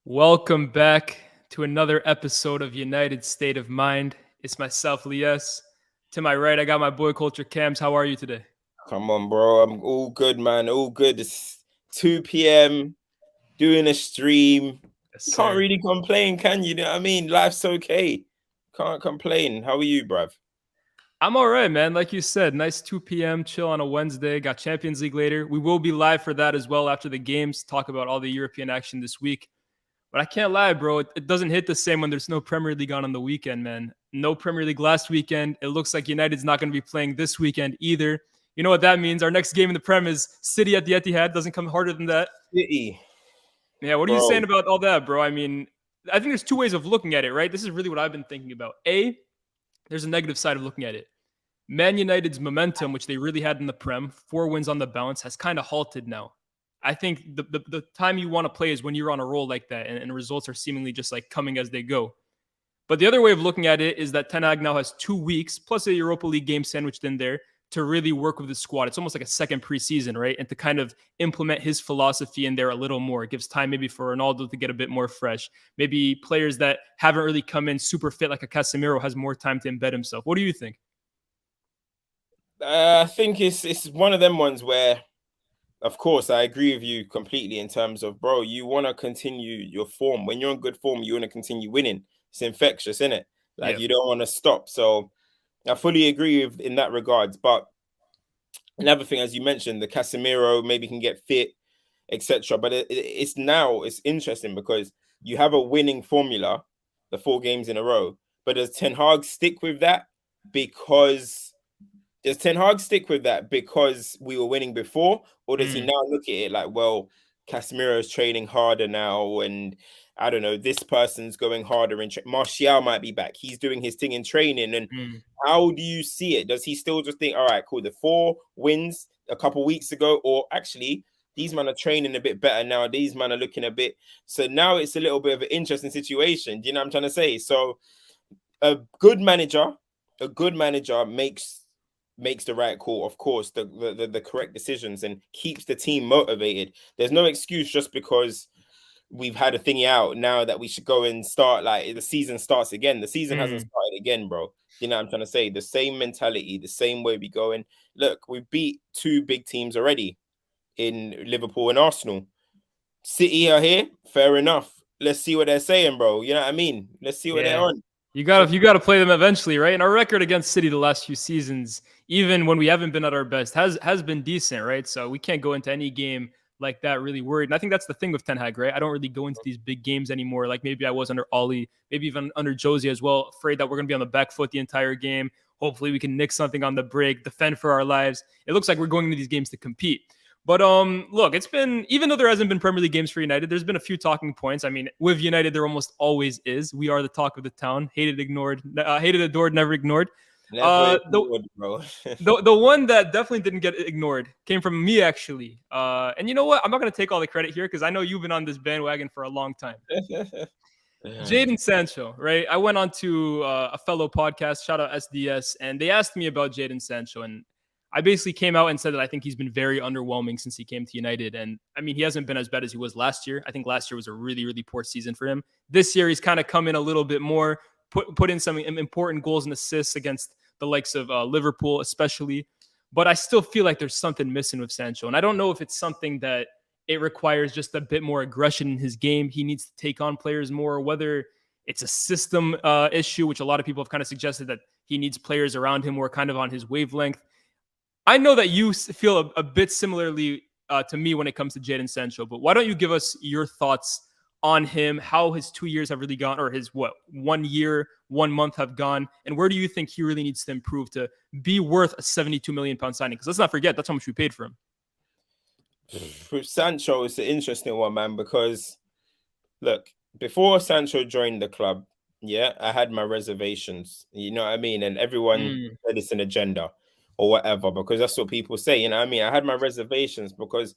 Welcome back to another episode of United State of Mind. It's myself, Lies. To my right, I got my boy Culture Cams. How are you today? Come on, bro. I'm all good, man. All good. It's 2 p.m. doing a stream. Yes, You can't sir. really complain, can you? You know what I mean? Life's okay. Can't complain. How are you, bruv? I'm all right, man. Like you said, nice 2 p.m. chill on a Wednesday. Got Champions League later. We will be live for that as well after the games. Talk about all the European action this week. But I can't lie, bro. It doesn't hit the same when there's no Premier League on the weekend, man. No Premier League last weekend. It looks like United's not going to be playing this weekend either. You know what that means? Our next game in the Prem is City at the Etihad. Doesn't come harder than that. City, Yeah, what are you saying bro. about all that, bro? I mean, I think there's two ways of looking at it, right? This is really what I've been thinking about. A, there's a negative side of looking at it. Man United's momentum, which they really had in the Prem, 4 wins on the bounce, has kind of halted now. I think the time you want to play is when you're on a roll like that and results are seemingly just like coming as they go. But the other way of looking at it is that Ten Hag now has 2 weeks plus a Europa League game sandwiched in there to really work with the squad. It's almost like a second preseason, right? And to kind of implement his philosophy in there a little more. It gives time maybe for Ronaldo to get a bit more fresh. Maybe players that haven't really come in super fit like a Casemiro has more time to embed himself. What do you think? I think it's one of them ones where, of course, I agree with you completely in terms of, bro, you want to continue your form. When you're in good form, you want to continue winning. It's infectious, isn't it? Like Yeah. you don't want to stop. So I fully agree with in that regards. But another thing, as you mentioned, the Casemiro maybe can get fit, etc. But it's interesting because you have a winning formula, the 4 games in a row. But does Ten Hag stick with that? Because does Ten Hag stick with that because we were winning before, or does he Mm, now look at it like, well, Casemiro's training harder now, and I don't know, this person's going harder in Martial might be back. He's doing his thing in training, and mm. how do you see it? Does he still just think, all right, cool, the 4 wins a couple weeks ago, or actually these men are training a bit better now. These men are looking a bit. So now it's a little bit of an interesting situation. Do you know what I'm trying to say? So a good manager, a good manager makes the right call, of course, the correct decisions and keeps the team motivated. There's no excuse just because we've had a thingy out now that we should go and start like the season starts again. The season hasn't Mm. started again, bro. You know what I'm trying to say? The same mentality, the same way we go in. Look, we beat 2 big teams already in Liverpool and Arsenal. City are here, fair enough. Let's see what they're saying, bro. You know what I mean? Let's see what they're Yeah. on. You So gotta you gotta play them eventually, right? And our record against City the last few seasons, even when we haven't been at our best, has been decent, right? So we can't go into any game like that really worried. And I think that's the thing with Ten Hag, right? I don't really go into these big games anymore, like maybe I was under Ollie, maybe even under Josie as well, afraid that we're gonna be on the back foot the entire game. Hopefully we can nick something on the break, defend for our lives. It looks like we're going into these games to compete. But look, it's been, even though there hasn't been Premier League games for United, there's been a few talking points. I mean, with United, there almost always is. We are the talk of the town, hated, ignored, hated, adored, never ignored. never Uh, the ignored, bro. the one that definitely didn't get ignored came from me actually. And you know what? I'm not gonna take all the credit here because I know you've been on this bandwagon for a long time. Jadon Sancho, right? I went on to a fellow podcast, shout out SDS, and they asked me about Jadon Sancho, and I basically came out and said that I think he's been very underwhelming since he came to United. And I mean, he hasn't been as bad as he was last year. I think last year was a really, really poor season for him. This year, he's kind of come in a little bit more, put in some important goals and assists against the likes of Liverpool, especially. But I still feel like there's something missing with Sancho. And I don't know if it's something that it requires just a bit more aggression in his game. He needs to take on players more, whether it's a system issue, which a lot of people have kind of suggested that he needs players around him who are kind of on his wavelength. I know that you feel a bit similarly to me when it comes to Jadon Sancho, but why don't you give us your thoughts on him, how his 2 years have really gone, or his 1 year, 1 month have gone, and where do you think he really needs to improve to be worth a £72 million signing? Because let's not forget, that's how much we paid for him. With Sancho, it's an interesting one, man, because look, before Sancho joined the club, yeah, I had my reservations. You know what I mean? And everyone Mm, said it's an agenda or whatever, because that's what people say. You know what I mean? I had my reservations because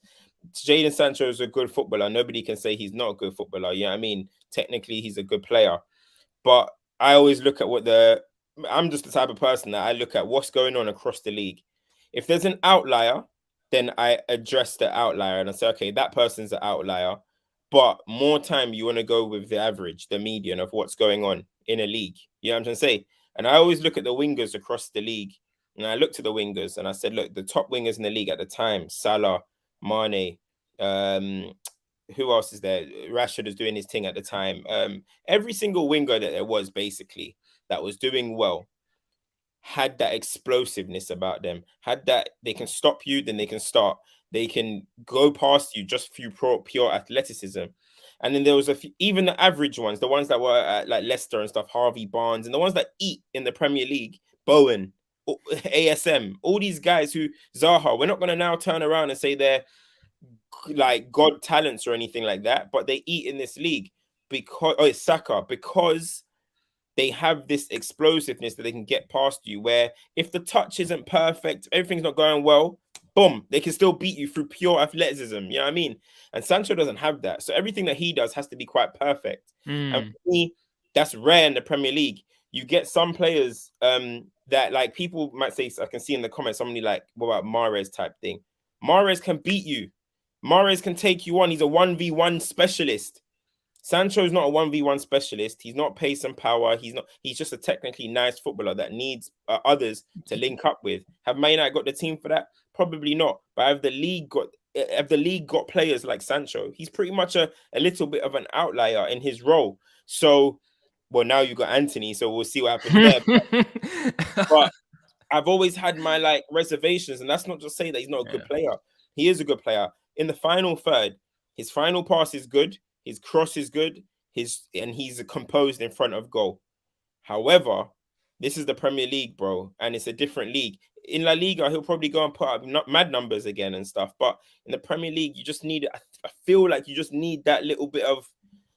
Jadon Sancho is a good footballer. Nobody can say he's not a good footballer. You know what I mean? Technically, he's a good player. But I always look at I'm just the type of person that I look at what's going on across the league. If there's an outlier, then I address the outlier and I say, okay, that person's an outlier. But more time, you want to go with the average, the median of what's going on in a league. You know what I'm trying to say? And I always look at the wingers across the league. And I looked at the wingers and I said, look, the top wingers in the league at the time, Salah, Mane, um, who else is there? Rashford was doing his thing at the time. Every single winger that there was basically that was doing well had that explosiveness about them, had that they can stop you, then they can start. They can go past you just through pure athleticism. And then there was even the average ones, the ones that were at like Leicester and stuff, Harvey Barnes, and the ones that eat in the Premier League, Bowen, ASM, all these guys who Zaha, we're not going to now turn around and say they're like God talents or anything like that, but they eat in this league because it's Saka, because they have this explosiveness that they can get past you, where if the touch isn't perfect, everything's not going well, boom, they can still beat you through pure athleticism. You know what I mean? And Sancho doesn't have that. So everything that he does has to be quite perfect. And for me, that's rare in the Premier League. You get some players that like people might say, I can see in the comments, somebody like, what about Mahrez type thing? Mahrez can beat you. Mahrez can take you on. He's a 1v1 specialist. Sancho's not a 1v1 specialist. He's not pace and power. He's just a technically nice footballer that needs others to link up with. Have Man United got the team for that? Probably not. But have the league got players like Sancho? He's pretty much a little bit of an outlier in his role. So, well, now you got Anthony, so we'll see what happens there. But I've always had my like reservations, and that's not just saying that he's not a good player. He is a good player. In the final third, his final pass is good. His cross is good. He's composed in front of goal. However, this is the Premier League, bro, and it's a different league. In La Liga, he'll probably go and put up mad numbers again and stuff. But in the Premier League, you just need. I feel like you just need that little bit of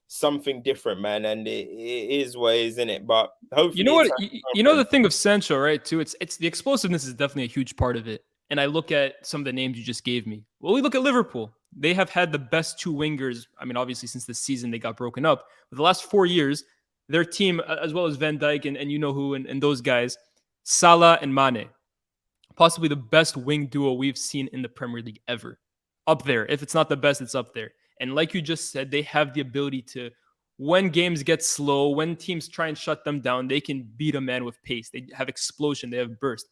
something different, man. And it is what it is, isn't it? But hopefully, you know what? You know the thing of Sancho, right? Too, it's the explosiveness is definitely a huge part of it. And I look at some of the names you just gave me. Well, we look at Liverpool. They have had the best two wingers. I mean, obviously, since the season they got broken up. But the last 4 years, their team, as well as Van Dijk and you know who, and those guys, Salah and Mane, possibly the best wing duo we've seen in the Premier League ever. Up there. If it's not the best, it's up there. And like you just said, they have the ability to, when games get slow, when teams try and shut them down, they can beat a man with pace. They have explosion. They have burst.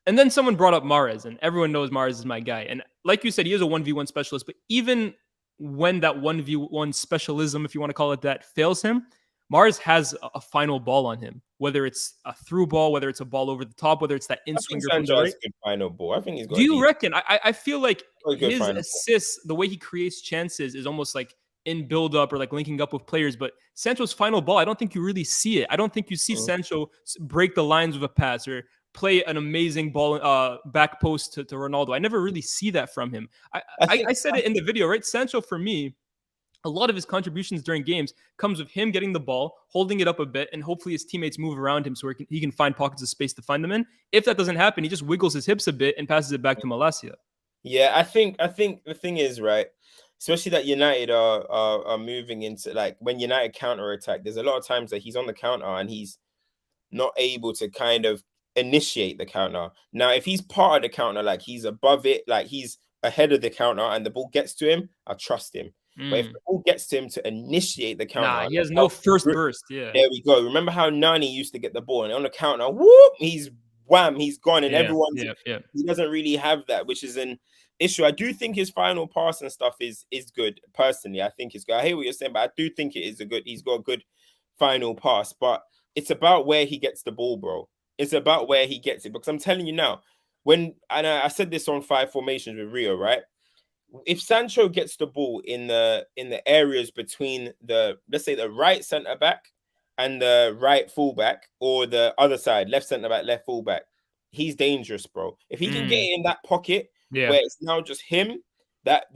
And then someone brought up Mahrez, and everyone knows Mahrez is my guy. And like you said, he is a 1v1 specialist, but even when that 1v1 specialism, if you want to call it that, fails him, Mahrez has a final ball on him, whether it's a through ball, whether it's a ball over the top, whether it's that in-swinger from the right. Good final ball. I think he's got. Do you reckon? I feel like his assists, the way he creates chances, is almost like in build-up or like linking up with players. But Sancho's final ball, I don't think you really see it. I don't think you see Sancho break the lines with a pass or play an amazing ball back post to Ronaldo. I never really see that from him. I said it in the video, right? Sancho, for me, a lot of his contributions during games comes with him getting the ball, holding it up a bit, and hopefully his teammates move around him so he can find pockets of space to find them in. If that doesn't happen, he just wiggles his hips a bit and passes it back to Malacia. Yeah, I think the thing is, right, especially that United are moving into, like, when United counter attack, there's a lot of times that he's on the counter and he's not able to kind of initiate the counter. Now, if he's part of the counter, like he's above it, like he's ahead of the counter and the ball gets to him, I trust him. But if the ball gets to him to initiate the counter, he has no first burst. Yeah, there we go. Remember how Nani used to get the ball and on the counter, whoop, he's wham, he's gone, and everyone's he doesn't really have that, which is an issue. I do think his final pass and stuff is good. Personally, I think it's good. I hear what you're saying, but I do think he's got a good final pass. But it's about where he gets the ball, bro. It's about where he gets it. Because I'm telling you now, and I said this on 5 formations with Rio, right? If Sancho gets the ball in the areas between let's say the right centre back and the right fullback, or the other side, left centre back, left fullback, he's dangerous, bro. If he can get in that pocket where it's now just him, that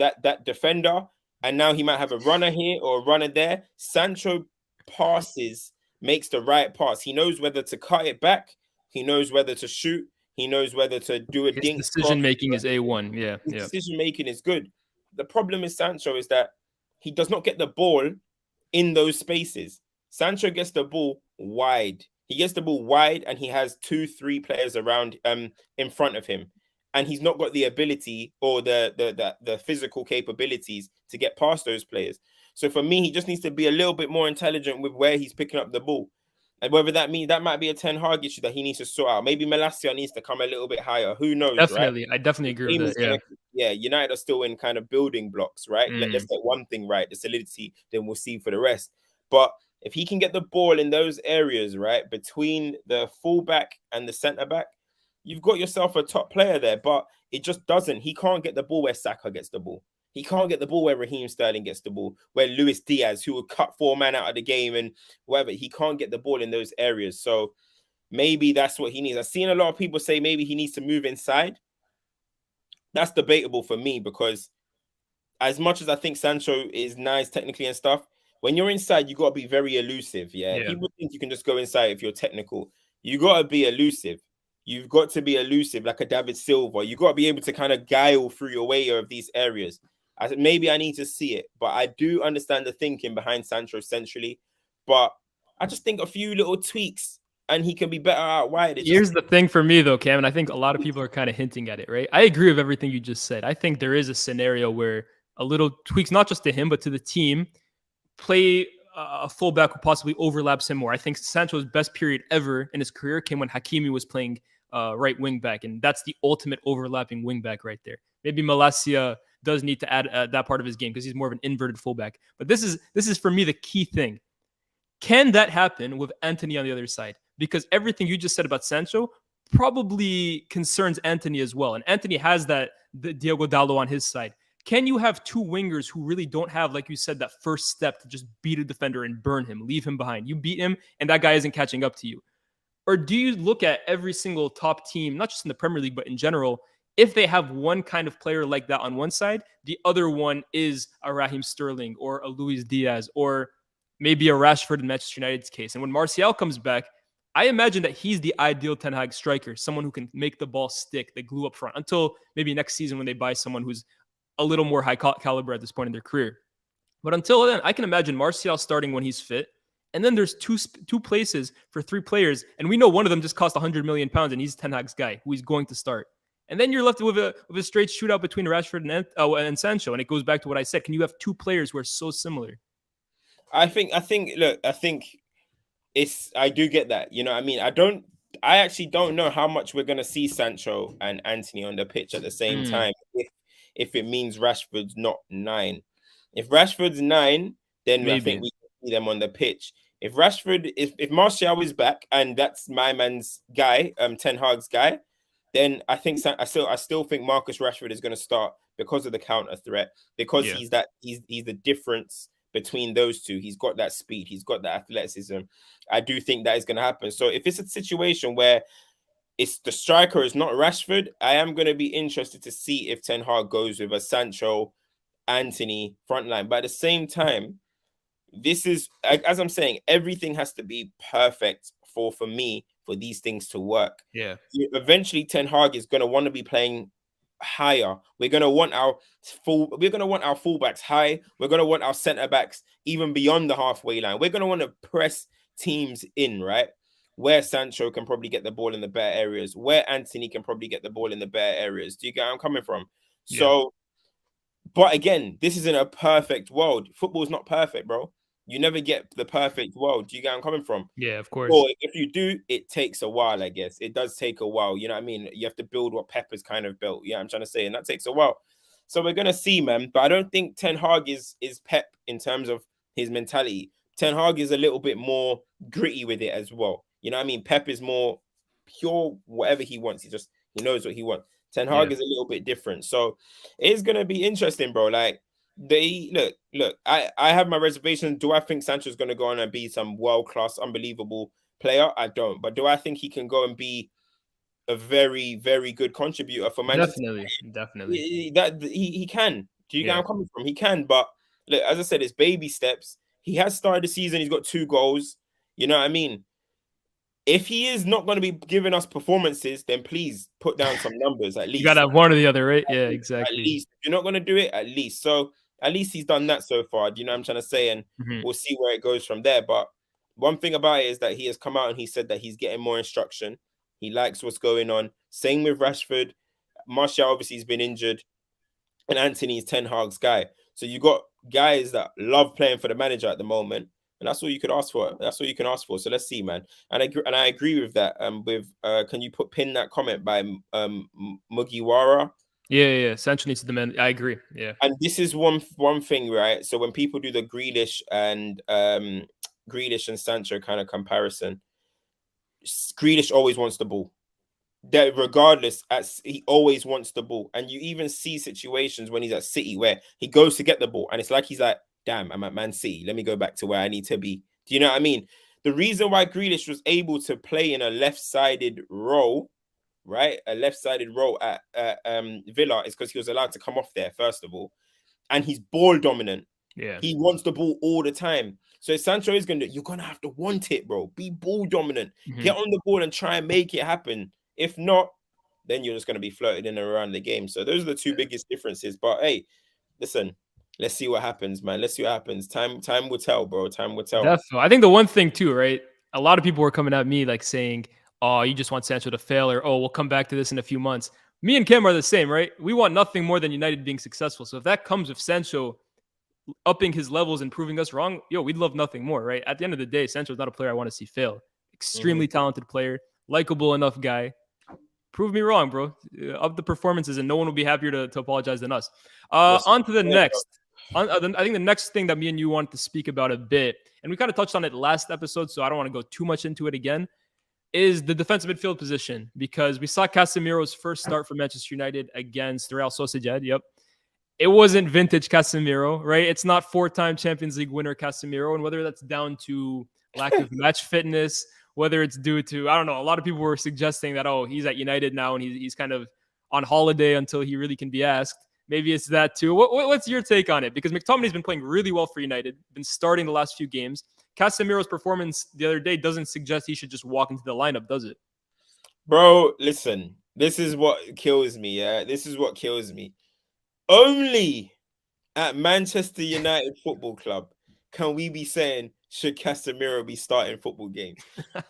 defender, and now he might have a runner here or a runner there, Sancho passes, makes the right pass. He knows whether to cut it back. He knows whether to shoot. He knows whether to do a dink. Decision making is A1. Yeah. Decision making is good. The problem with Sancho is that he does not get the ball in those spaces. Sancho gets the ball wide. He gets the ball wide, and he has 2-3 players around in front of him, and he's not got the ability or the physical capabilities to get past those players. So for me, he just needs to be a little bit more intelligent with where he's picking up the ball. And whether that means that might be a Ten Hag issue that he needs to sort out. Maybe Malacia needs to come a little bit higher. Who knows, right? Definitely. I definitely agree with Team that. is Yeah. gonna, yeah, United are still in kind of building blocks, right? Let's Mm. get one thing right, the solidity, then we'll see for the rest. But if he can get the ball in those areas, right, between the fullback and the centre back, you've got yourself a top player there. But it just doesn't. He can't get the ball where Saka gets the ball. He can't get the ball where Raheem Sterling gets the ball, where Luis Diaz, who would cut 4 men out of the game and whatever, he can't get the ball in those areas. So maybe that's what he needs. I've seen a lot of people say maybe he needs to move inside. That's debatable for me because as much as I think Sancho is nice technically and stuff, when you're inside, you got to be very elusive. Yeah. Yeah. People think you can just go inside if you're technical. You got to be elusive. You've got to be elusive like a David Silva. You got to be able to kind of guile through your way of these areas. Maybe I need to see it, but I do understand the thinking behind Sancho centrally. But I just think a few little tweaks and he can be better out wide. Here's the thing for me, though, Cam, and I think a lot of people are kind of hinting at it, right? I agree with everything you just said. I think there is a scenario where a little tweaks, not just to him, but to the team, play a fullback who possibly overlaps him more. I think Sancho's best period ever in his career came when Hakimi was playing right wing back, and that's the ultimate overlapping wing back right there. Maybe Malacia does need to add that part of his game because he's more of an inverted fullback. But this is for me the key thing. Can that happen with Antony on the other side? Because everything you just said about Sancho probably concerns Antony as well. And Antony has the Diogo Dalot on his side. Can you have two wingers who really don't have, like you said, that first step to just beat a defender and burn him, leave him behind? You beat him and that guy isn't catching up to you. Or do you look at every single top team, not just in the Premier League, but in general, if they have one kind of player like that on one side, the other one is a Raheem Sterling or a Luis Diaz or maybe a Rashford in Manchester United's case. And when Martial comes back, I imagine that he's the ideal Ten Hag striker, someone who can make the ball stick, the glue up front, until maybe next season when they buy someone who's a little more high caliber at this point in their career. But until then, I can imagine Martial starting when he's fit. And then there's two places for 3 players. And we know one of them just cost 100 million pounds and he's Ten Hag's guy who he's going to start. And then you're left with a straight shootout between Rashford and Sancho. And it goes back to what I said. Can you have 2 players who are so similar? I think I do get that. You know what I mean? I actually don't know how much we're gonna see Sancho and Antony on the pitch at the same time if it means Rashford's not 9. If Rashford's 9, then I think we can see them on the pitch. If Martial is back and that's my man's guy, Ten Hag's guy, then I still think Marcus Rashford is going to start because of the counter threat, because he's the difference between those two. He's got that speed, he's got that athleticism. I do think that is going to happen. So if it's a situation where it's the striker is not Rashford, I am going to be interested to see if Ten Hag goes with a Sancho, Antony front line. But at the same time, this is, as I'm saying, everything has to be perfect for me for these things to work. Yeah. Eventually, Ten Hag is going to want to be playing higher. We're going to want our fullbacks high. We're going to want our centre backs even beyond the halfway line. We're going to want to press teams in, right? Where Sancho can probably get the ball in the better areas, where Antony can probably get the ball in the better areas. Do you get where I'm coming from? Yeah. So, but again, this isn't a perfect world. Football is not perfect, bro. You never get the perfect world. Do you get where I'm coming from? Yeah, of course. Or if you do, it takes a while, I guess. It does take a while. You know what I mean? You have to build what Pepper's kind of built. Yeah, I'm trying to say, and that takes a while. So we're gonna see, man. But I don't think Ten Hag is Pep in terms of his mentality. Ten Hag is a little bit more gritty with it as well. You know what I mean? Pep is more pure, whatever he wants. He knows what he wants. Ten Hag is a little bit different. So it's gonna be interesting, bro. Like look, I have my reservations. Do I think Sancho's gonna go on and be some world-class, unbelievable player? I don't. But do I think he can go and be a very, very good contributor for Manchester? Definitely. That he can. Do you get where I'm coming from? He can, but look, as I said, it's baby steps. He has started the season, he's got 2 goals. You know what I mean? If he is not going to be giving us performances, then please put down some numbers at least. You got to have one or the other, right? Yeah, exactly. At least. If you're not going to do it, at least. So at least he's done that so far. Do you know what I'm trying to say? And we'll see where it goes from there. But one thing about it is that he has come out and he said that he's getting more instruction. He likes what's going on. Same with Rashford. Martial obviously has been injured. And Antony is Ten Hag's guy. So you got guys that love playing for the manager at the moment. And that's all you could ask for. That's all you can ask for. So let's see, man. And I agree with that. Can you pin that comment by Mugiwara? Yeah. Sancho needs to demand. I agree. Yeah. And this is one thing, right? So when people do the Grealish and Sancho kind of comparison, Grealish always wants the ball. That regardless, he always wants the ball, and you even see situations when he's at City where he goes to get the ball, and it's like he's like, "Damn, I'm at Man City. Let me go back to where I need to be." Do you know what I mean? The reason why Grealish was able to play in a left-sided role, right, a left-sided role at Villa, is because he was allowed to come off there first of all, and he's ball dominant. Yeah. He wants the ball all the time. So Sancho is you're gonna have to want it, bro. Be ball dominant. Get on the ball and try and make it happen. If not, then you're just gonna be floated in and around the game. So those are the two biggest differences. But hey, listen, let's see what happens, man. Let's see what happens. Time will tell, bro. Time will tell. Definitely. I think the one thing too, right? A lot of people were coming at me like saying, "Oh, you just want Sancho to fail," or "Oh, we'll come back to this in a few months." Me and Kim are the same, right? We want nothing more than United being successful. So if that comes with Sancho upping his levels and proving us wrong, we'd love nothing more, right? At the end of the day, Sancho's not a player I want to see fail. Extremely talented player, likable enough guy. Prove me wrong, bro. Up the performances, and no one will be happier to apologize than us. On to the next. I think the next thing that me and you wanted to speak about a bit, and we kind of touched on it last episode, so I don't want to go too much into it again, is the defensive midfield position, because we saw Casemiro's first start for Manchester United against Real Sociedad. Yep. It wasn't vintage Casemiro, right? It's not four-time Champions League winner Casemiro, and whether that's down to lack of match fitness, whether it's due to, I don't know, a lot of people were suggesting that, oh, he's at United now and he's kind of on holiday until he really can be asked. Maybe it's that too. What's your take on it? Because McTominay's been playing really well for United, been starting the last few games. Casemiro's performance the other day doesn't suggest he should just walk into the lineup, does it? Bro, listen, this is what kills me, yeah? This is what kills me. Only at Manchester United Football Club can we be saying, should Casemiro be starting football games?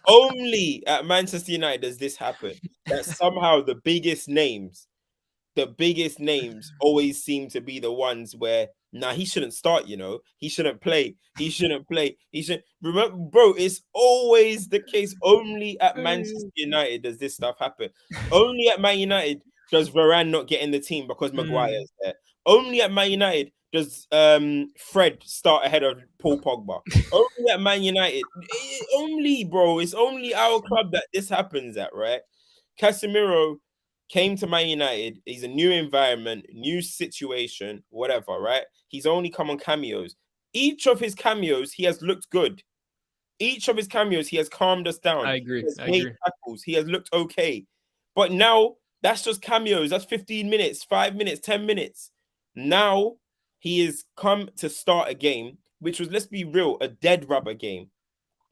Only at Manchester United does this happen. That somehow the biggest names always seem to be the ones where, he shouldn't start, he shouldn't play. Remember, bro, it's always the case. Only at Manchester United does this stuff happen. Only at Man United does Varane not get in the team because Maguire's there. Only at Man United does Fred start ahead of Paul Pogba. Only at Man United. Bro, it's only our club that this happens at, right? Casemiro came to Man United. He's a new environment, new situation, whatever, right? He's only come on cameos. Each of his cameos, he has looked good. Each of his cameos, he has calmed us down. I agree. He has made tackles. He has looked okay. But now, that's just cameos. That's 15 minutes, 5 minutes, 10 minutes. Now, he has come to start a game, which was, let's be real, a dead rubber game.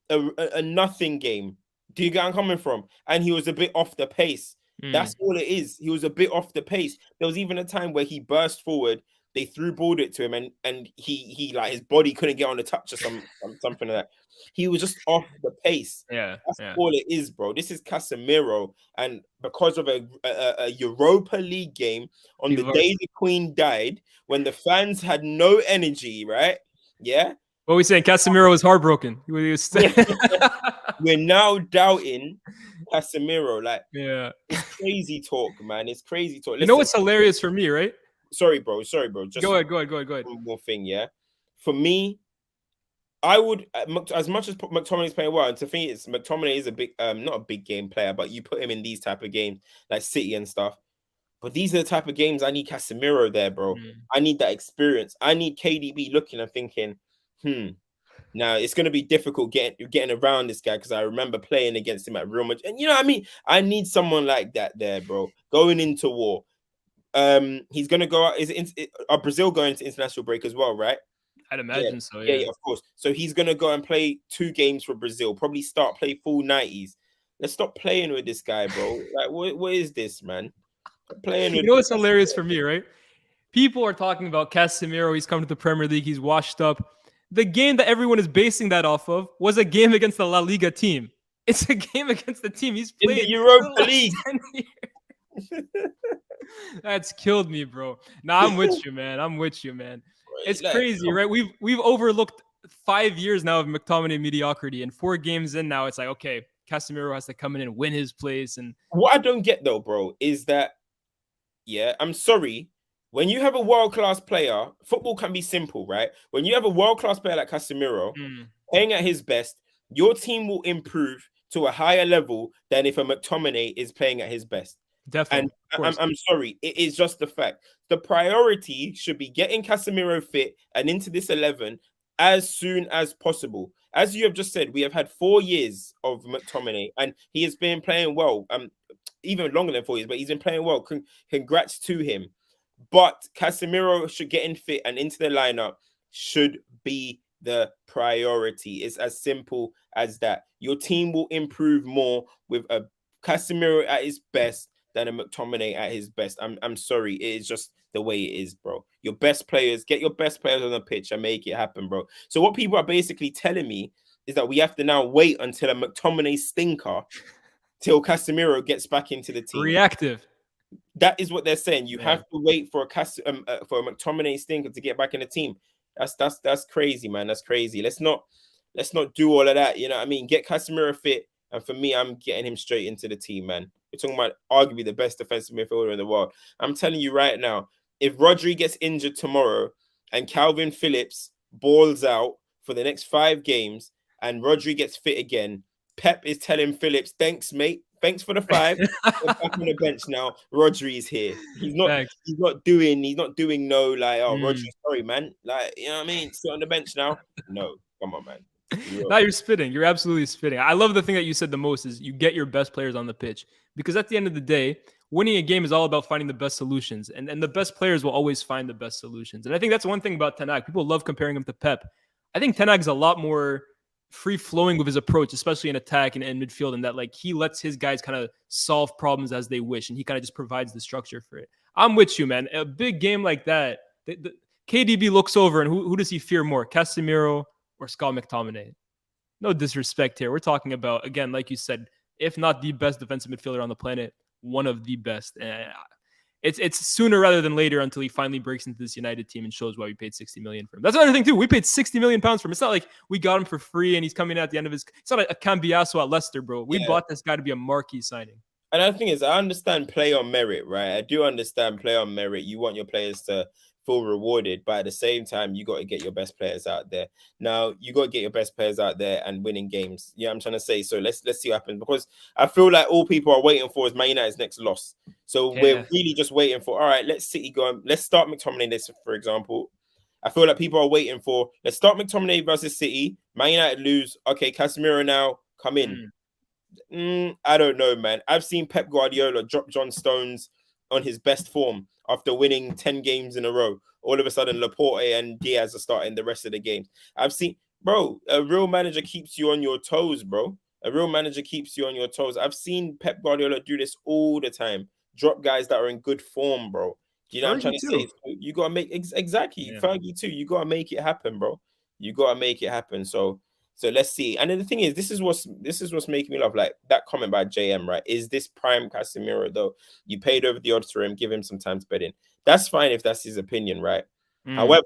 A nothing game. Do you get where I'm coming from? And he was a bit off the pace. That's all it is. He was a bit off the pace. There was even a time where he burst forward. They balled it to him, and he like his body couldn't get on the touch or something like that. He was just off the pace. That's all it is, bro. This is Casemiro, and because of a Europa League game on the day the Queen died, when the fans had no energy, right? Yeah. What are we saying? Casemiro was heartbroken. We're now doubting Casemiro. Like, yeah, it's crazy talk, man. It's crazy talk. Listen, you know what's hilarious for me, right? Sorry, bro. Just go ahead. One more thing, yeah. For me, I would, as much as McTominay's playing well, and to me, McTominay is a big, not a big game player, but you put him in these type of games like City and stuff. But these are the type of games I need Casemiro there, bro. I need that experience. I need KDB looking and thinking, now it's going to be difficult getting around this guy because I remember playing against him at Real Madrid. And you know what I mean? I need someone like that there, bro. Going into war. He's going to go out. Are Brazil going to international break as well, right? I'd imagine so. Yeah, of course. So he's going to go and play 2 games for Brazil. Probably play full 90s. Let's stop playing with this guy, bro. Like, what is this, man? Playing with. You know what's hilarious for me, right? People are talking about Casemiro. He's come to the Premier League. He's washed up. The game that everyone is basing that off of was a game against the La Liga team. It's a game against the team he's played in the Europa League. That's killed me, bro. Nah, I'm with you, man. It's Like, crazy, right? We've overlooked 5 years now of McTominay mediocrity, and 4 games in now, it's like, okay, Casemiro has to come in and win his place. And what I don't get though, bro, is that yeah, I'm sorry. When you have a world class player, football can be simple, right? When you have a world class player like Casemiro playing at his best, your team will improve to a higher level than if a McTominay is playing at his best. And definitely, of course. I'm sorry, it is just the fact. The priority should be getting Casemiro fit and into this 11 as soon as possible. As you have just said, we have had 4 years of McTominay, and he has been playing well. Even longer than 4 years, but he's been playing well. Congrats to him. But Casemiro should get in fit and into the lineup should be the priority. It's as simple as that. Your team will improve more with a Casemiro at his best than a McTominay at his best. I'm sorry, it is just the way it is, bro. Your best players, get your best players on the pitch and make it happen, bro. So what people are basically telling me is that we have to now wait until a McTominay stinker till Casemiro gets back into the team. Reactive. That is what they're saying. You Yeah. have to wait for a McTominay stinker to get back in the team. That's crazy, man. That's crazy. Let's not do all of that. You know what I mean? Get Casemiro fit, and for me, I'm getting him straight into the team, man. We're talking about arguably the best defensive midfielder in the world. I'm telling you right now, if Rodri gets injured tomorrow and Calvin Phillips balls out for the next 5 games and Rodri gets fit again, Pep is telling Phillips, thanks, mate. Thanks for the 5. We're back on the bench now. Rodri is here. He's not doing no like, oh, Rodri, sorry, man. Like, you know what I mean? Sit on the bench now. No, come on, man. Now you're spitting. You're absolutely spitting. I love the thing that you said the most is you get your best players on the pitch, because at the end of the day, winning a game is all about finding the best solutions, and the best players will always find the best solutions. And I think that's one thing about Ten Hag. People love comparing him to Pep. I think Ten Hag is a lot more free flowing with his approach, especially in attack and in midfield, and that like he lets his guys kind of solve problems as they wish, and he kind of just provides the structure for it. I'm with you, man. A big game like that, the KDB looks over, and who does he fear more, Casemiro or Scott McTominay? No disrespect here. We're talking about, again, like you said, if not the best defensive midfielder on the planet, one of the best. And it's sooner rather than later until he finally breaks into this United team and shows why we paid 60 million for him. That's another thing too. We paid 60 million pounds for him. It's not like we got him for free and he's coming at the end of his. It's not a Cambiasso at Leicester, bro. We bought this guy to be a marquee signing. And the thing is, I understand play on merit, right? I do understand play on merit. You want your players to feel rewarded, but at the same time, you got to get your best players out there. Now, you got to get your best players out there and winning games. You know what I'm trying to say? So let's see what happens, because I feel like all people are waiting for is Man United's next loss. So we're really just waiting for, all right, let's City go. Let's start McTominay this, for example. I feel like people are waiting for, let's start McTominay versus City. Man United lose. Okay, Casemiro now, come in. I don't know, man. I've seen Pep Guardiola drop John Stones on his best form after winning 10 games in a row. All of a sudden, Laporte and Diaz are starting the rest of the games. I've seen, bro, a real manager keeps you on your toes, bro. A real manager keeps you on your toes. I've seen Pep Guardiola do this all the time. Drop guys that are in good form, bro. Do you know what I'm trying to say? You got to make, exactly, Fergie too. You got to make it happen, bro. You got to make it happen. So let's see. And then the thing is, this is what's making me laugh. Like that comment by JM, right? Is this prime Casemiro though? You paid over the odds for him, give him some time to bed in. That's fine if that's his opinion, right? However,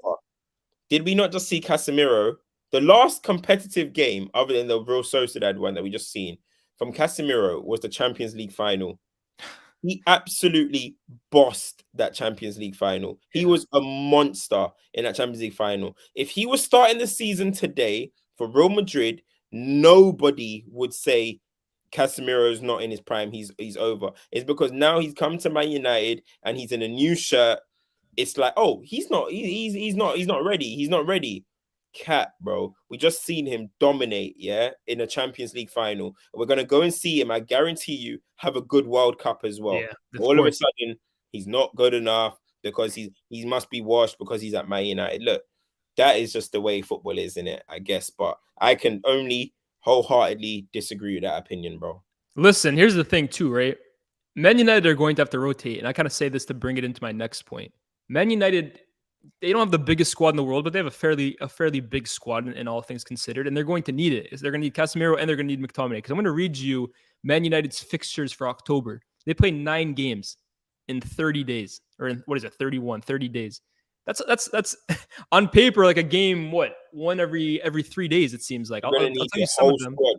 did we not just see Casemiro? The last competitive game, other than the Real Sociedad one that we just seen from Casemiro, was the Champions League final. He absolutely bossed that Champions League final. He was a monster in that Champions League final. If he was starting the season today for Real Madrid, nobody would say Casemiro is not in his prime. He's over. It's because now he's come to Man United and he's in a new shirt. It's like, oh, he's not ready. He's not ready. Cat, bro. We just seen him dominate, in a Champions League final. We're gonna go and see him. I guarantee you, have a good World Cup as well. All of a sudden, he's not good enough because he must be washed because he's at Man United. Look, that is just the way football is, isn't it? I guess, but I can only wholeheartedly disagree with that opinion, bro. Listen, here's the thing too, right? Man United are going to have to rotate, and I kind of say this to bring it into my next point. Man United, they don't have the biggest squad in the world, but they have a fairly big squad in all things considered, and they're going to need it. They're going to need Casemiro and they're going to need McTominay, because I'm going to read you Man United's fixtures for October. They play 9 games in 30 days, or in, 30 days. That's on paper like a game. What, one every 3 days? It seems like. You're I'll gonna tell need you your some whole of them. squad.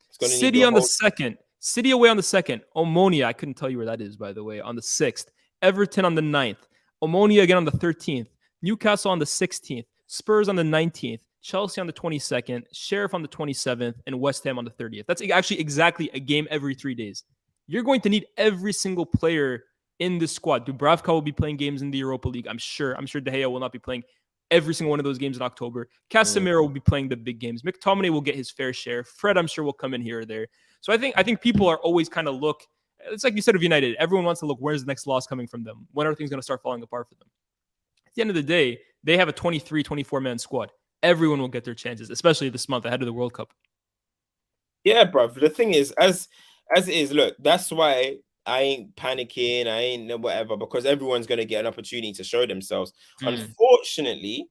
It's gonna need City your on the whole. second. City away on the second. Omonia, I couldn't tell you where that is, by the way, on the 6th. Everton on the 9th. Omonia again on the 13th. Newcastle on the 16th. Spurs on the 19th. Chelsea on the 22nd. Sheriff on the 27th. And West Ham on the 30th. That's actually exactly a game every 3 days. You're going to need every single player in this squad. Dubravka will be playing games in the Europa League. I'm sure De Gea will not be playing every single one of those games in October. Casemiro will be playing the big games. McTominay will get his fair share. Fred, I'm sure, will come in here or there. So I think people are always kind of look. It's like you said of United. Everyone wants to look, where's the next loss coming from them? When are things going to start falling apart for them? At the end of the day, they have a 23, 24-man squad. Everyone will get their chances, especially this month ahead of the World Cup. Yeah, bro. The thing is, as it is, look, that's why I ain't panicking. I ain't whatever, because everyone's gonna get an opportunity to show themselves. Unfortunately,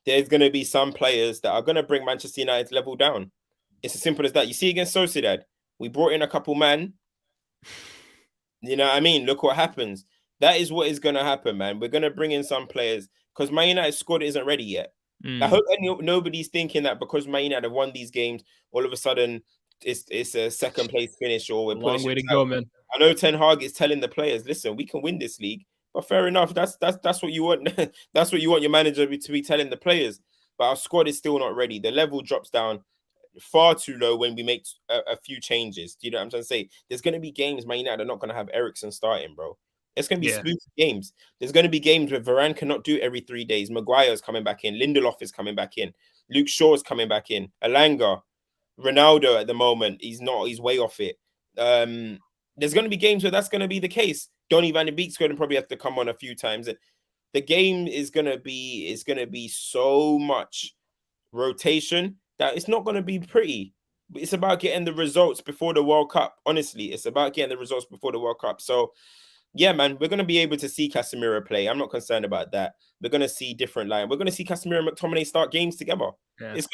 there's gonna be some players that are gonna bring Manchester United's level down. It's as simple as that. You see against Sociedad, we brought in a couple man. You know what I mean? Look what happens. That is what is gonna happen, man. We're gonna bring in some players because Man United squad isn't ready yet. I hope nobody's thinking that because Man United have won these games, all of a sudden it's a second place finish or we're long way to go, man. I know Ten Hag is telling the players, listen, we can win this league, but fair enough. That's what you want. That's what you want your manager to be telling the players. But our squad is still not ready. The level drops down far too low when we make a few changes. Do you know what I'm trying to say? There's going to be games Man United are not going to have Eriksen starting, bro. It's going to be spooky games. There's going to be games where Varane cannot do every 3 days. Maguire's coming back in. Lindelof is coming back in. Luke Shaw's coming back in. Alanga, Ronaldo at the moment, he's not. He's way off it. There's going to be games where that's going to be the case. Donny van de Beek's going to probably have to come on a few times. The game is going to be so much rotation that it's not going to be pretty. It's about getting the results before the World Cup. Honestly, it's about getting the results before the World Cup. So, yeah, man, we're going to be able to see Casemiro play. I'm not concerned about that. We're going to see different line. We're going to see Casemiro and McTominay start games together. Yeah. It's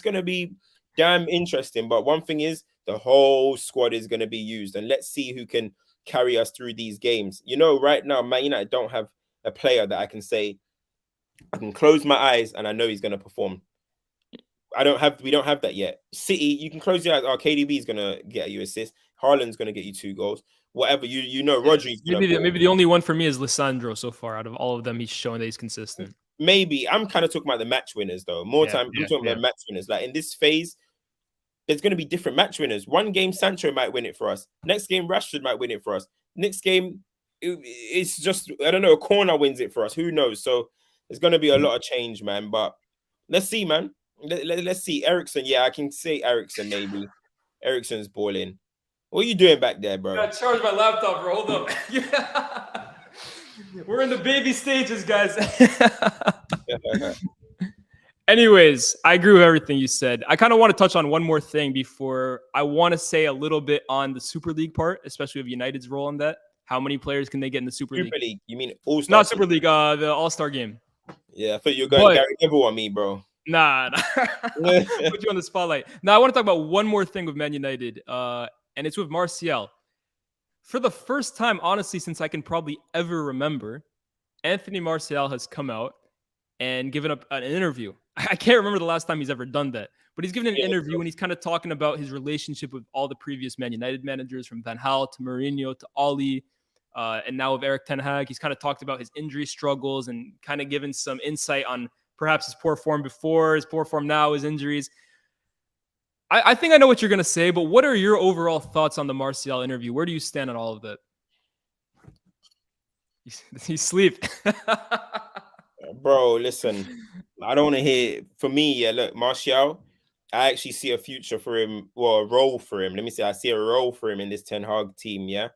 going to be damn interesting. But one thing is, the whole squad is going to be used. And let's see who can carry us through these games. You know, right now, Man United don't have a player that I can say, I can close my eyes and I know he's going to perform. We don't have that yet. City, you can close your eyes. Oh, KDB is going to get you assist. Haaland's going to get you 2 goals. Whatever, you know, Rodri's maybe the only one for me is Lisandro so far. Out of all of them, he's showing that he's consistent. Maybe. I'm kind of talking about the match winners, though. I'm talking about match winners. Like, in this phase, there's going to be different match winners. One game, Sancho might win it for us. Next game, Rashford might win it for us. Next game, it's just, I don't know, a corner wins it for us. Who knows? So, there's going to be a lot of change, man. But let's see, man. Let's see. Eriksen, yeah, I can say Eriksen maybe. Eriksen's balling. What are you doing back there, bro? I charge my laptop, bro. Hold up. We're in the baby stages, guys. Anyways, I agree with everything you said. I kind of want to touch on one more thing before I want to say a little bit on the Super League part, especially with United's role in that. How many players can they get in the Super League? You mean All-Star? Not Super League, the All-Star game. Yeah, I thought you were going Gary Neville on me, bro. Nah. Put you on the spotlight. Now, I want to talk about one more thing with Man United, and it's with Martial. For the first time, honestly, since I can probably ever remember, Anthony Martial has come out and given up an interview. I can't remember the last time he's ever done that, but he's given an interview and he's kind of talking about his relationship with all the previous Man United managers, from Van Gaal to Mourinho to Oli, and now with Erik ten Hag. He's kind of talked about his injury struggles and kind of given some insight on perhaps his poor form before, his poor form now, his injuries. I think I know what you're going to say, but what are your overall thoughts on the Martial interview? Where do you stand on all of that? He's asleep. Bro, listen, I don't want to hear. For me, yeah, look, Martial, I actually see a future for him, well, a role for him. Let me say, I see a role for him in this Ten Hag team, yeah?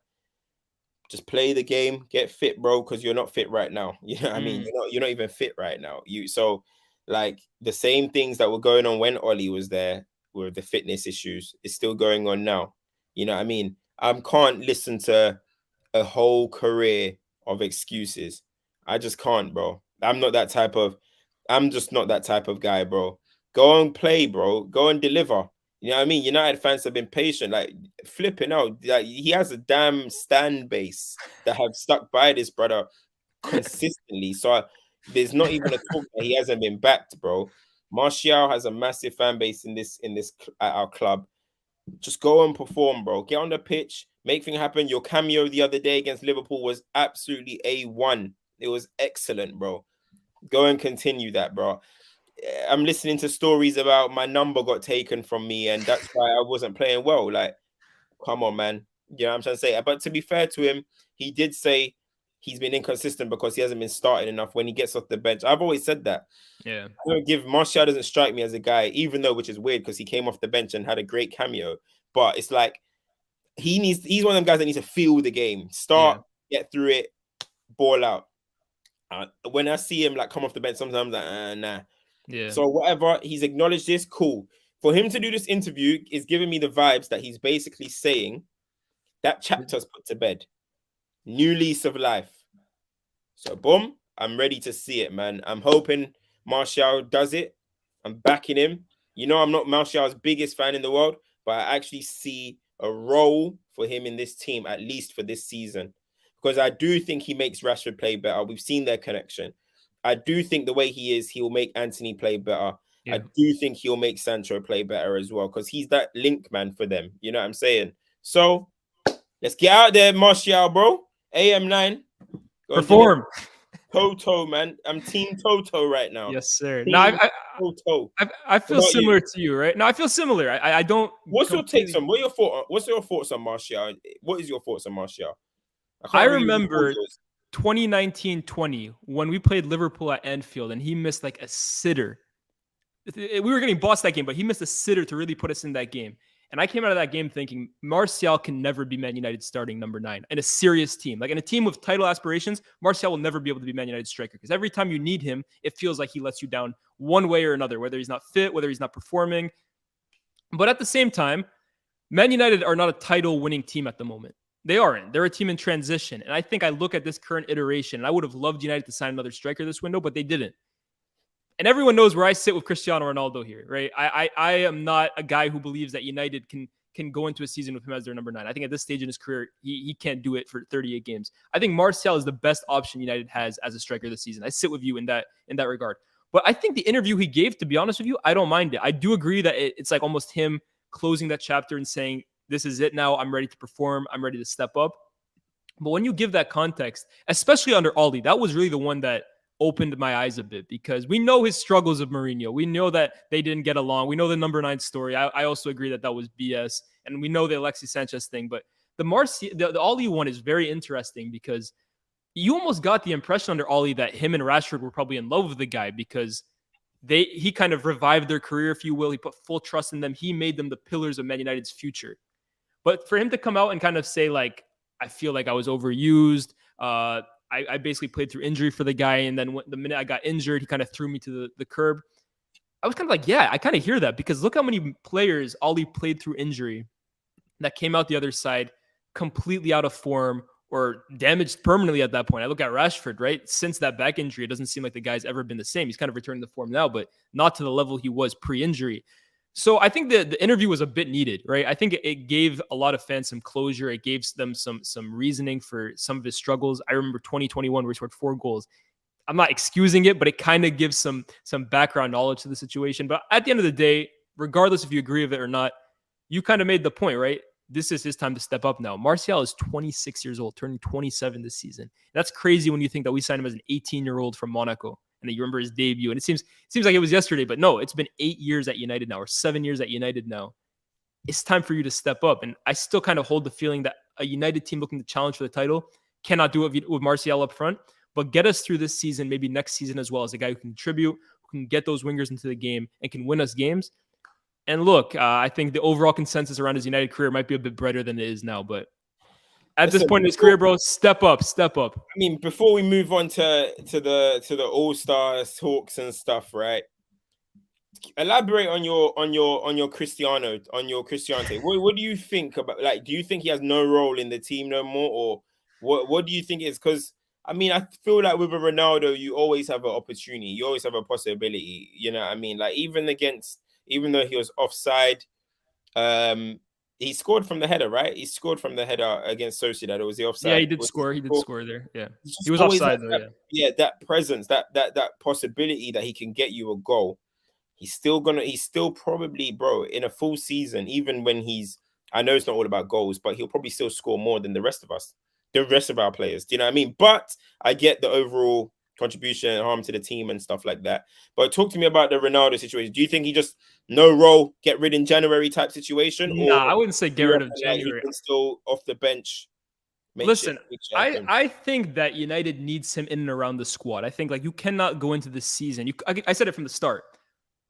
Just play the game, get fit, bro, because you're not fit right now. You know what I mean? You're not even fit right now. So, like, the same things that were going on when Oli was there with the fitness issues is still going on now. You know what I mean? I can't listen to a whole career of excuses. I just can't, bro. I'm just not that type of guy, bro. Go and play, bro. Go and deliver. You know what I mean? United fans have been patient, like flipping out. Like, he has a damn stand base that have stuck by this brother consistently. So There's not even a talk that he hasn't been backed, bro. Martial has a massive fan base in this at our club. Just go and perform, bro. Get on the pitch, make things happen. Your cameo the other day against Liverpool was absolutely A1. It was excellent, bro. Go and continue that, bro. I'm listening to stories about my number got taken from me, and that's why I wasn't playing well. Like, come on, man. You know what I'm trying to say? But to be fair to him, he did say he's been inconsistent because he hasn't been starting enough when he gets off the bench. I've always said that. Yeah. I don't give Martial doesn't strike me as a guy, even though, which is weird because he came off the bench and had a great cameo. But it's like he's one of them guys that needs to feel the game, start, get through it, ball out. When I see him like come off the bench, sometimes I'm like, nah. Yeah. So whatever, he's acknowledged this, cool. For him to do this interview is giving me the vibes that he's basically saying that chapter's put to bed. New lease of life. So boom, I'm ready to see it, man. I'm hoping Martial does it. I'm backing him. You know, I'm not Martial's biggest fan in the world, but I actually see a role for him in this team, at least for this season. Because I do think he makes Rashford play better. We've seen their connection. I do think the way he is, he will make Anthony play better. Yeah. I do think he'll make Sancho play better as well, because he's that link man for them. You know what I'm saying? So let's get out there, Martial, bro. AM9. Perform. Toto, man. I'm Team Toto right now. Yes, sir. Team No, Toto. I feel similar to you, right? No, I feel similar. I don't. What's your takes on? What's your thoughts on Martial? What is your thoughts on Martial? I remember 2019-20 when we played Liverpool at Anfield, and he missed like a sitter. We were getting bossed that game, but he missed a sitter to really put us in that game. And I came out of that game thinking Martial can never be Man United starting number 9 in a serious team. Like in a team with title aspirations, Martial will never be able to be Man United striker, because every time you need him, it feels like he lets you down one way or another, whether he's not fit, whether he's not performing. But at the same time, Man United are not a title-winning team at the moment. They aren't. They're a team in transition. And I think I look at this current iteration, and I would have loved United to sign another striker this window, but they didn't. And everyone knows where I sit with Cristiano Ronaldo here, right? I am not a guy who believes that United can go into a season with him as their number 9. I think at this stage in his career, he can't do it for 38 games. I think Martial is the best option United has as a striker this season. I sit with you in that regard. But I think the interview he gave, to be honest with you, I don't mind it. I do agree that it's like almost him closing that chapter and saying, this is it now. I'm ready to perform. I'm ready to step up. But when you give that context, especially under Oli, that was really the one that opened my eyes a bit, because we know his struggles of Mourinho. We know that they didn't get along. We know the number 9 story. I also agree that was BS. And we know the Alexis Sanchez thing. But the Oli one is very interesting, because you almost got the impression under Oli that him and Rashford were probably in love with the guy, because he kind of revived their career, if you will. He put full trust in them. He made them the pillars of Man United's future. But for him to come out and kind of say, like, I feel like I was overused. I basically played through injury for the guy. And then the minute I got injured, he kind of threw me to the curb. I was kind of like, yeah, I kind of hear that, because look how many players Oli played through injury that came out the other side completely out of form or damaged permanently at that point. I look at Rashford, right? Since that back injury, it doesn't seem like the guy's ever been the same. He's kind of returning to form now, but not to the level he was pre-injury. So I think the interview was a bit needed, right? I think it gave a lot of fans some closure. It gave them some reasoning for some of his struggles. I remember 2021 where he scored 4 goals. I'm not excusing it, but it kind of gives some background knowledge to the situation. But at the end of the day, regardless if you agree with it or not, you kind of made the point, right? This is his time to step up now. Martial is 26 years old, turning 27 this season. That's crazy when you think that we signed him as an 18-year-old from Monaco. And you remember his debut, and it seems like it was yesterday, but no, it's been 8 years at United now, or 7 years at United now. It's time for you to step up. And I still kind of hold the feeling that a United team looking to challenge for the title cannot do it with Martial up front, but get us through this season, maybe next season as well, as a guy who can contribute, who can get those wingers into the game and can win us games. And look, I think the overall consensus around his United career might be a bit brighter than it is now, but at this point in his career, bro, step up. I mean, before we move on to the All-Star talks and stuff, right? Elaborate on your Cristiano. What do you think about, like, do you think he has no role in the team no more, or what do you think is? Because I mean, I feel like with a Ronaldo, you always have an opportunity, you always have a possibility. You know what I mean? Like even though he was offside, he scored from the header, right? He scored from the header against Sociedad. It was the Yeah, offside. he did score. He did score there. Yeah, He's he just was always offside though. that, Yeah. yeah, that presence, that possibility that he can get you a goal. He's still probably, bro, in a full season, even when I know it's not all about goals, but he'll probably still score more than the rest of us, the rest of our players. Do you know what I mean? But I get the overall contribution and harm to the team and stuff like that. But talk to me about the Ronaldo situation. Do you think he just no role, get rid in January type situation, or Nah, I wouldn't say do get you rid of reckon like he January. can still off the bench Listen, make shit I happen? I think that United needs him in and around the squad. I think like you cannot go into this season. I said it from the start.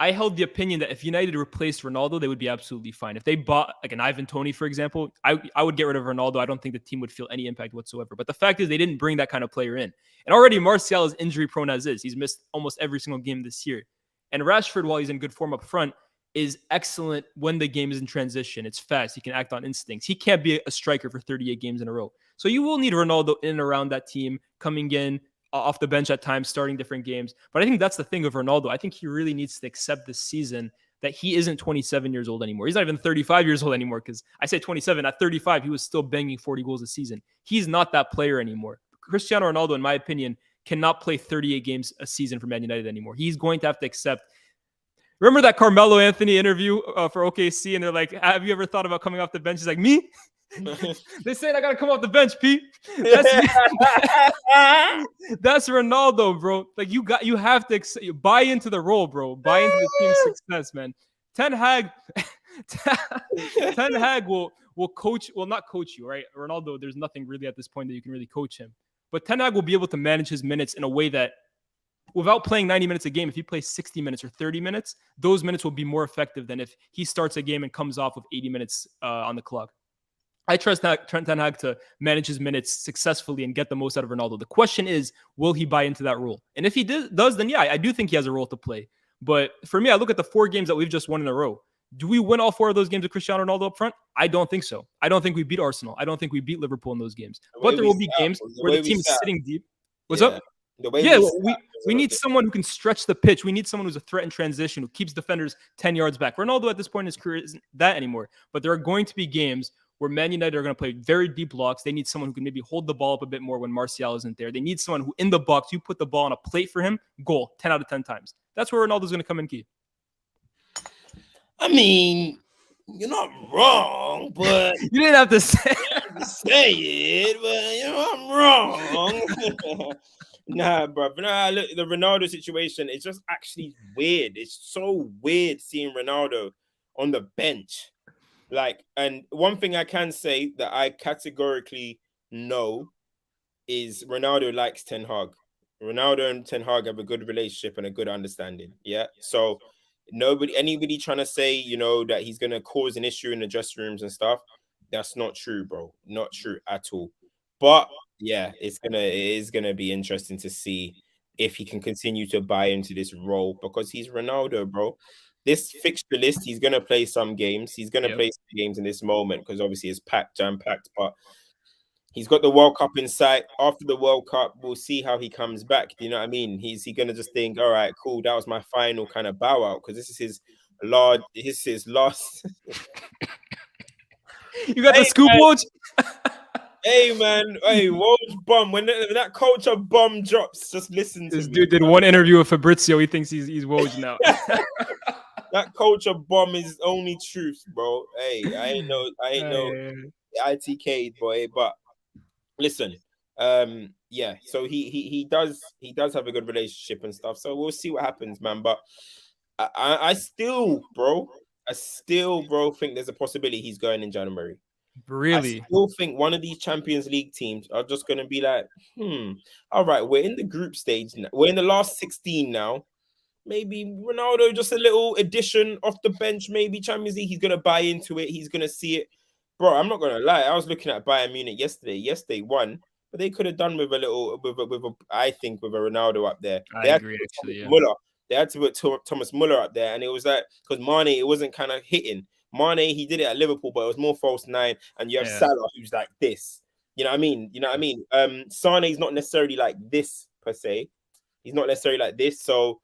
I held the opinion that if United replaced Ronaldo, they would be absolutely fine. If they bought like an Ivan Toney, for example, I would get rid of Ronaldo. I don't think the team would feel any impact whatsoever. But the fact is, they didn't bring that kind of player in. And already Martial is injury prone as is. He's missed almost every single game this year. And Rashford, while he's in good form up front, is excellent when the game is in transition. It's fast. He can act on instincts. He can't be a striker for 38 games in a row. So you will need Ronaldo in and around that team, coming in off the bench at times, starting different games. But I think that's the thing of Ronaldo. I think he really needs to accept this season that he isn't 27 years old anymore. He's not even 35 years old anymore, because I say 27. At 35, he was still banging 40 goals a season. He's not that player anymore. Cristiano Ronaldo, in my opinion, cannot play 38 games a season for Man United anymore. He's going to have to accept. Remember that Carmelo Anthony interview for OKC, and they're like, "Have you ever thought about coming off the bench?" He's like, "Me? They said I gotta come off the bench, Pete." That's that's Ronaldo, bro. Like you have to buy into the role, bro. Buy into the team's success, man. Ten Hag, Ten Hag will coach. Well, not coach you, right? Ronaldo, there's nothing really at this point that you can really coach him. But Ten Hag will be able to manage his minutes in a way that, without playing 90 minutes a game, if he plays 60 minutes or 30 minutes, those minutes will be more effective than if he starts a game and comes off with 80 minutes on the clock. I trust Trent Ten Hag to manage his minutes successfully and get the most out of Ronaldo. The question is, will he buy into that role? And if he does, then yeah, I do think he has a role to play. But for me, I look at the 4 games that we've just won in a row. Do we win all 4 of those games with Cristiano Ronaldo up front? I don't think so. I don't think we beat Arsenal. I don't think we beat Liverpool in those games. But there will be games where the team is sitting deep. What's up? Yeah, we need someone who can stretch the pitch. We need someone who's a threat in transition, who keeps defenders 10 yards back. Ronaldo at this point in his career isn't that anymore. But there are going to be games where Man United are going to play very deep blocks. They need someone who can maybe hold the ball up a bit more when Martial isn't there. They need someone who, in the box, you put the ball on a plate for him, goal, 10 out of 10 times. That's where Ronaldo's going to come in key. I mean, you're not wrong, but you didn't have to say, it, but I'm wrong. Nah, bro. But nah, look, the Ronaldo situation is just actually weird. It's so weird seeing Ronaldo on the bench. Like, and one thing I can say that I categorically know is Ronaldo likes Ten Hag. Ronaldo and Ten Hag have a good relationship and a good understanding. Yeah. So anybody trying to say, that he's gonna cause an issue in the dressing rooms and stuff, that's not true, bro. Not true at all. But yeah, it is gonna be interesting to see if he can continue to buy into this role, because he's Ronaldo, bro. This fixture list, he's gonna play some games. He's gonna play some games in this moment because obviously it's jam-packed, but he's got the World Cup in sight. After the World Cup, we'll see how he comes back. Do you know what I mean? Is he gonna just think, all right, cool, that was my final kind of bow out? Because this is his last. You got the scoop, Woj? Hey man, Woj bomb. When that culture bomb drops, just listen to this me. Dude did one interview with Fabrizio. He thinks he's Woj now. That culture bomb is only truth, bro. Hey, I ain't no ITK boy, but listen, yeah. So he does have a good relationship and stuff. So we'll see what happens, man. But I still, bro, think there's a possibility he's going in January. Really? I still think one of these Champions League teams are just going to be like, all right, we're in the group stage now. We're in the last 16 now. Maybe Ronaldo, just a little addition off the bench, maybe Champions League. He's going to buy into it. He's going to see it. Bro, I'm not going to lie. I was looking at Bayern Munich yesterday. Yes, they won, but they could have done with I think, with a Ronaldo up there. I agree, actually, yeah. Muller. They had to put Thomas Muller up there, and it was like, because Mane, it wasn't kind of hitting. Mane, he did it at Liverpool, but it was more false 9, and you have Salah, who's like this. You know what I mean? Sane's not necessarily like this, per se. He's not necessarily like this, so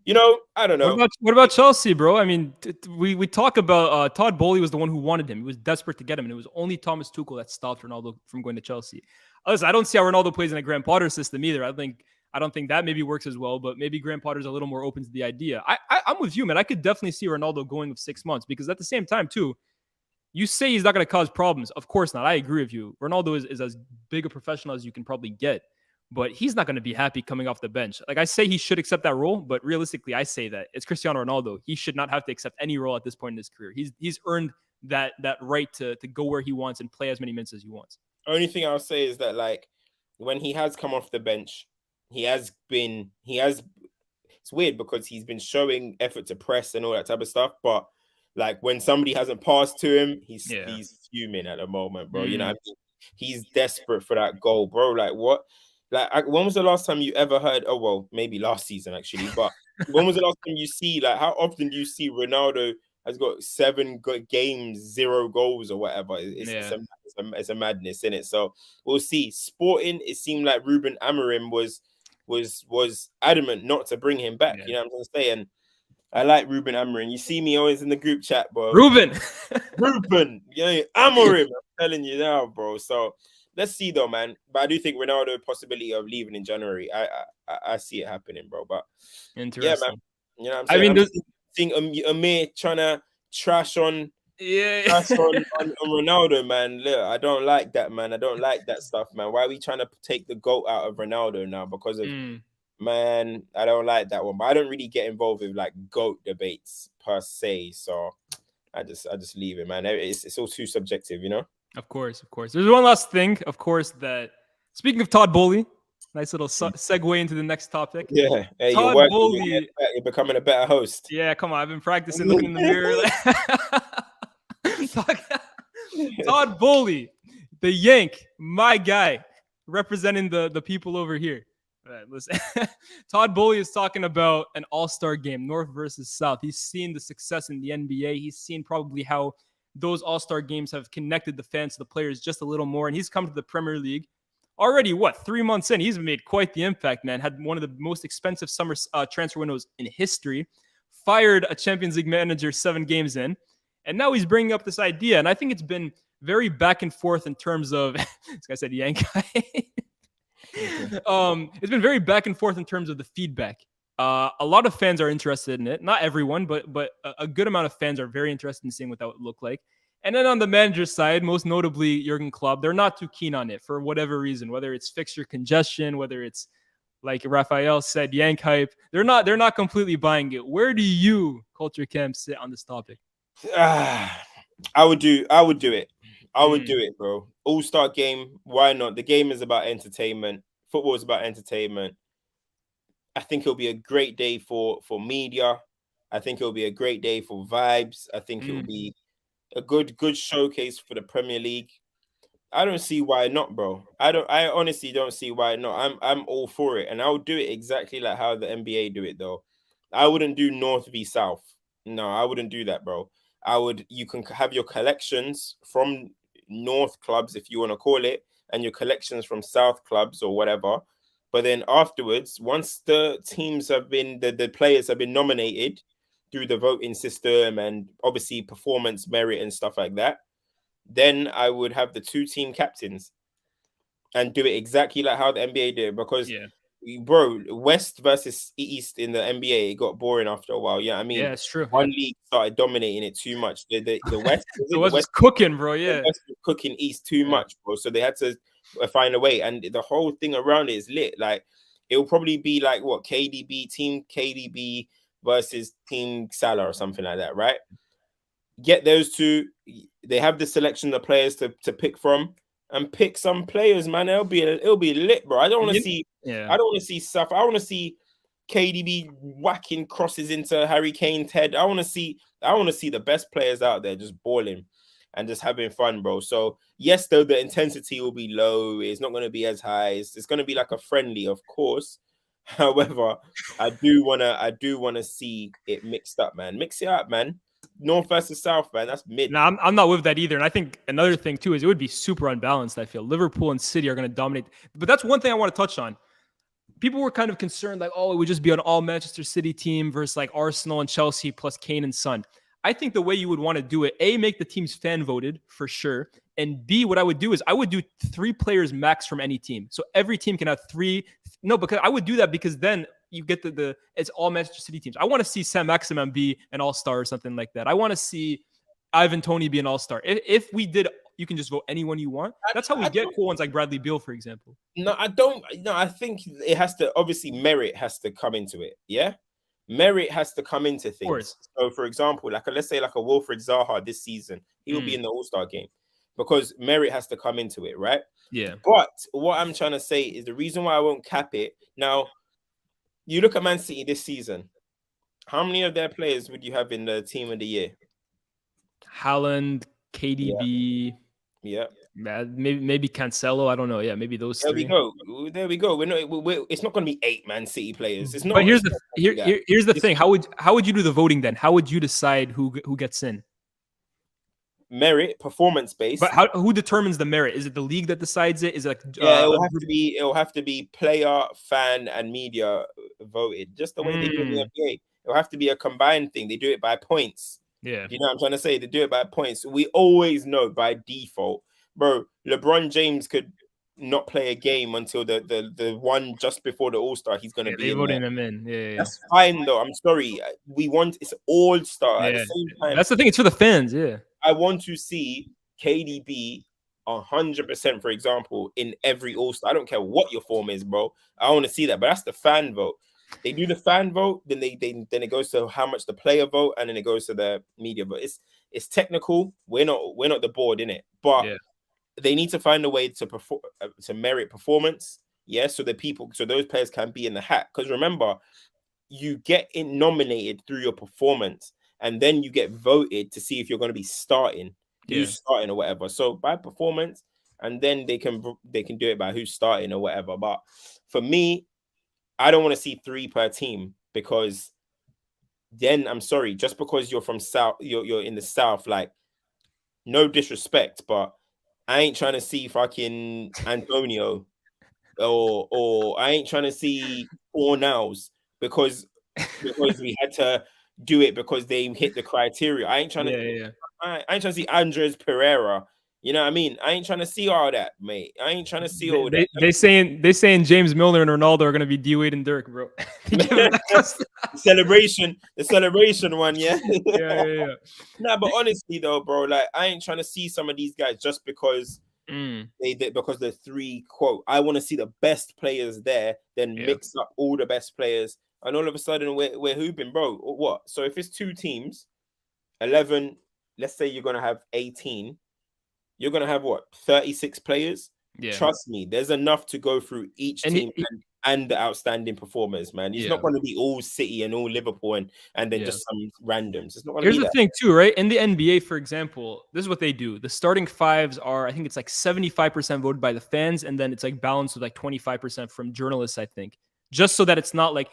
I don't What know. about what about Chelsea, bro? I mean, we talk about Todd Bowley was the one who wanted him. He was desperate to get him, and it was only Thomas Tuchel that stopped Ronaldo from going to Chelsea. Listen, I don't see how Ronaldo plays in a Graham Potter system either. I don't think that maybe works as well, but maybe Graham Potter's a little more open to the idea. I'm with you, man. I could definitely see Ronaldo going with 6 months because at the same time, too, you say he's not going to cause problems. Of course not. I agree with you. Ronaldo is as big a professional as you can probably get, but he's not going to be happy coming off the bench. Like I say, he should accept that role, but realistically, I say that it's Cristiano Ronaldo. He should not have to accept any role at this point in his career. He's earned that right to go where he wants and play as many minutes as he wants. Only thing I'll say is that like when he has come off the bench, he has. It's weird because he's been showing effort to press and all that type of stuff, but like when somebody hasn't passed to him, he's fuming at the moment, bro. You know, what I mean? He's desperate for that goal, bro. Like what? Like when was the last time you ever heard? Oh well, maybe last season actually, but when was the last time you see like how often do you see Ronaldo has got 7 good games, 0 goals or whatever? It's a madness in it. So we'll see. Sporting, it seemed like Ruben Amorim was adamant not to bring him back. You know what I'm trying to say? And I like Ruben Amorim. You see me always in the group chat, bro. Ruben, Amorim. I'm telling you now, bro. So let's see though, man. But I do think Ronaldo possibility of leaving in January. I see it happening, bro. But interesting. Yeah, man. You know what I'm saying? I'm seeing Amir trying to trash on on Ronaldo, man. Look, I don't like that, man. I don't like that stuff, man. Why are we trying to take the GOAT out of Ronaldo now? Because of man, I don't like that one. But I don't really get involved with like GOAT debates per se. So I just leave it, man. It's all too subjective, you know? Of course. There's one last thing, of course, that speaking of Todd Bowley, nice little segue into the next topic. Yeah. Hey, Todd Bowley, you're becoming a better host. Yeah, come on. I've been practicing looking in the mirror. Todd Bowley, the Yank, my guy, representing the people over here. All right, listen. Todd Bowley is talking about an all-star game, North versus South. He's seen the success in the NBA. He's seen probably how those all-star games have connected the fans to the players just a little more. And he's come to the Premier League already, 3 months in. He's made quite the impact, man. Had one of the most expensive summer transfer windows in history. Fired a Champions League manager 7 games in. And now he's bringing up this idea. And I think it's been very back and forth in terms of, this guy said yank. It's been very back and forth in terms of the feedback. A lot of fans are interested in it. Not everyone, but a good amount of fans are very interested in seeing what that would look like. And then on the manager's side, most notably Jurgen Klopp, they're not too keen on it for whatever reason, whether it's fixture congestion, whether it's like Raphael said, yank hype. They're not completely buying it. Where do you, Culture Camp, sit on this topic? I would do it. I would do it, bro. All-star game, why not? The game is about entertainment. Football is about entertainment. I think it'll be a great day for media. I think it'll be a great day for vibes. I think it'll be a good showcase for the Premier League. I don't see why not, bro. I honestly don't see why not. I'm all for it, and I'll do it exactly like how the NBA do it, though. I wouldn't do North v South. No, I wouldn't do that, bro. You can have your collections from North clubs, if you want to call it, and your collections from South clubs or whatever. But then afterwards, once the teams have been, the players have been nominated through the voting system and obviously performance merit and stuff like that, then I would have the 2 team captains and do it exactly like how the NBA did. Because, bro, West versus East in the NBA, it got boring after a while. Yeah, I mean, it's true. One league started dominating it too much. The West, the West was cooking, bro. Yeah, the West was cooking East too much, bro. So they had to find a way, and the whole thing around it is lit. Like it will probably be like what team KDB versus Team Salah or something like that, right? Get those 2. They have the selection of players to pick from, and pick some players, man. It'll be lit, bro. I don't want to see. I don't want to see stuff. I want to see KDB whacking crosses into Harry Kane's head. I want to see the best players out there just balling and just having fun, bro. So yes, though the intensity will be low. It's not going to be as high. It's going to be like a friendly, of course. However, I do wanna see it mixed up, man. Mix it up, man. North versus South, man. That's mid. No, I'm not with that either. And I think another thing too is it would be super unbalanced. I feel Liverpool and City are going to dominate. But that's one thing I want to touch on. people were kind of concerned, like, oh, it would just be an all Manchester City team versus like Arsenal and Chelsea plus Kane and Son. I think the way you would want to do it, A, make the teams fan voted for sure. And B, what I would do is I would do 3 players max from any team. So every team can have 3. No, because I would do that because then you get the it's all Manchester City teams. I want to see Sam Maximin be an all-star or something like that. I want to see Ivan Toney be an all-star. If we did, you can just vote anyone you want. That's how we get cool ones like Bradley Beal, for example. No, I don't. No, I think it has to, obviously, merit has to come into it. Yeah. Merit has to come into things. So, for example, let's say like a Wilfred Zaha this season, he will be in the All-Star game because merit has to come into it, right? Yeah. But what I'm trying to say is the reason why I won't cap it. Now, you look at Man City this season. How many of their players would you have in the team of the year? Haaland, KDB. Yeah. Maybe Cancelo. I don't know. Yeah, maybe those 3. There we go. It's not going to be 8 Man City players. It's not. But here's the thing. How would you do the voting then? How would you decide who gets in? Merit, performance based. But who determines the merit? Is it the league that decides it? Is it like it'll have to be player, fan, and media voted, just the way they do in the NBA. It'll have to be a combined thing. They do it by points. Yeah. You know what I'm trying to say? They do it by points. We always know by default, bro, LeBron James could not play a game until the one just before the All-Star. He's going to be voting him in. Yeah. That's fine, though. I'm sorry. It's All-Star. Yeah. At the same time, that's the thing. It's for the fans. Yeah. I want to see KDB 100%, for example, in every All-Star. I don't care what your form is, bro. I want to see that. But that's the fan vote. They do the fan vote, then it goes to how much the player vote, and then it goes to the media vote. It's technical. We're not the board in it, but they need to find a way to perform to merit performance. Yeah, so those players can be in the hat. Because remember, you get nominated through your performance, and then you get voted to see if you're going to be starting, who's starting or whatever. So by performance, and then they can do it by who's starting or whatever. But for me, I don't want to see 3 per team because then I'm sorry, just because you're from South, you're in the South, like, no disrespect, but I ain't trying to see fucking Antonio or I ain't trying to see Fornals because we had to do it because they hit the criteria. I ain't trying I ain't trying to see Andres Pereira. You know what I mean? I ain't trying to see all that, mate. I ain't trying to see all that. They saying James Milner and Ronaldo are gonna be D Wade and Dirk, bro. The celebration one, yeah. Yeah. Nah, but honestly though, bro, like I ain't trying to see some of these guys just because because the 3 quote. I want to see the best players there, then mix up all the best players, and all of a sudden we're hooping, bro. What? So if it's 2 teams, 11, let's say you're gonna have 18. You're going to have, 36 players? Yeah. Trust me, there's enough to go through each team and the outstanding performers, man. It's not going to be all City and all Liverpool and then just some randoms. It's not going to be Here's the thing, too, right? In the NBA, for example, this is what they do. The starting 5s are, I think it's like 75% voted by the fans, and then it's like balanced with like 25% from journalists, I think. Just so that it's not like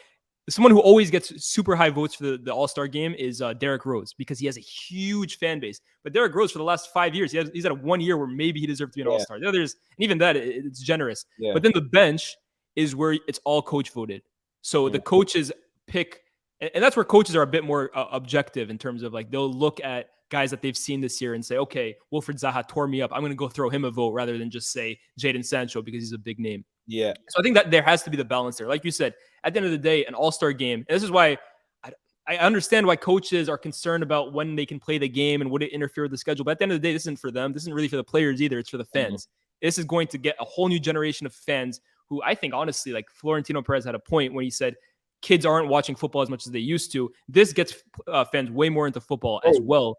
someone who always gets super high votes for the All-Star game is Derrick Rose because he has a huge fan base. But Derrick Rose, for the last 5 years, he's had a 1 year where maybe he deserved to be an All-Star. The others, and even that, it's generous. Yeah. But then the bench is where it's all coach voted. So the coaches pick, and that's where coaches are a bit more objective in terms of like they'll look at guys that they've seen this year and say, okay, Wilfred Zaha tore me up. I'm going to go throw him a vote rather than just say Jadon Sancho because he's a big name. Yeah. So I think that there has to be the balance there. Like you said, at the end of the day, an all-star game, and this is why I understand why coaches are concerned about when they can play the game and would it interfere with the schedule. But at the end of the day, this isn't for them. This isn't really for the players either. It's for the fans. This is going to get a whole new generation of fans who I think, honestly, like Florentino Perez had a point when he said kids aren't watching football as much as they used to. This gets fans way more into football as well.